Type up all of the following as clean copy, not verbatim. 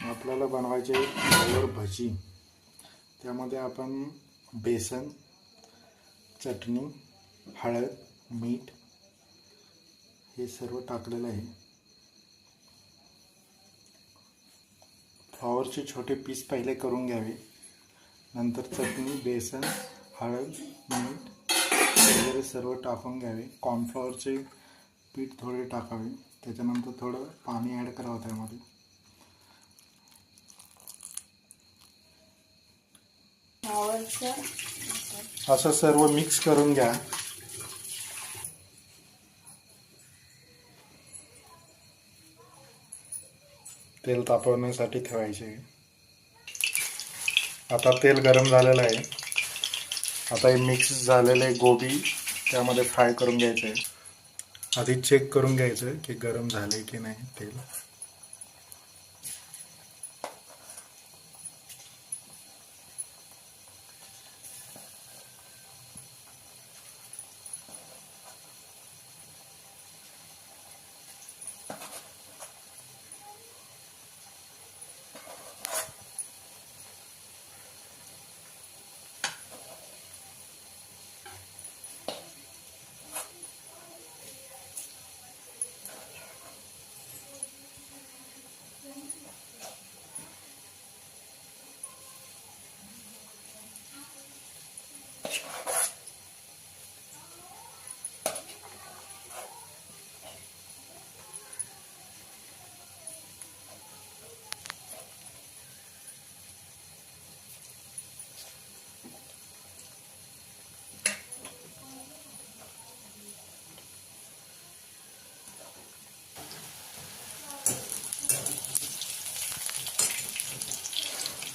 आपल्याला बनवायचे फ्लावर भजी। त्यामध्ये आपण बेसन, चटणी, हळद, मीठ हे सर्व टाकलेलं आहे। फ्लावरचे छोटे पीस पहिले करून घ्यावे, नंतर चटणी, बेसन, हळद, मीठ वगैरे सर्व टाकून घ्यावे। कॉर्नफ्लॉवरचे पीठ थोडे टाकावे, त्याच्यानंतर थोडं पाणी ॲड करावं त्यामध्ये। असं सर्व मिक्स करून घ्या। तेल तापवण्यासाठी ठेवायचे। आता तेल गरम झालेलं आहे। आता हे मिक्स झालेले गोबी त्यामध्ये फ्राय करून घ्यायचे आहे। आधी चेक करून घ्यायचं की गरम झाले की नाही तेल।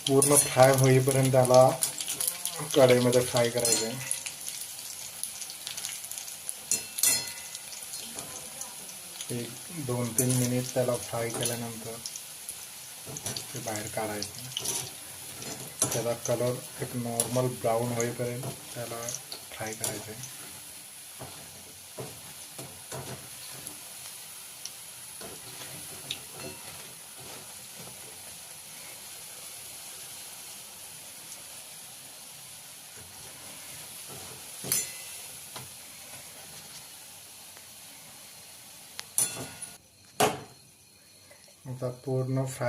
पूर्ण फ्राय होईपर्यंत त्याला कढईमध्ये फ्राय करायचं आहे। एक 2-3 मिनिट त्याला फ्राय केल्यानंतर ते बाहेर काढायचं। त्याचा कलर एक नॉर्मल ब्राऊन होईपर्यंत त्याला फ्राय करायचं आहे। आता पूर्ण फ्राय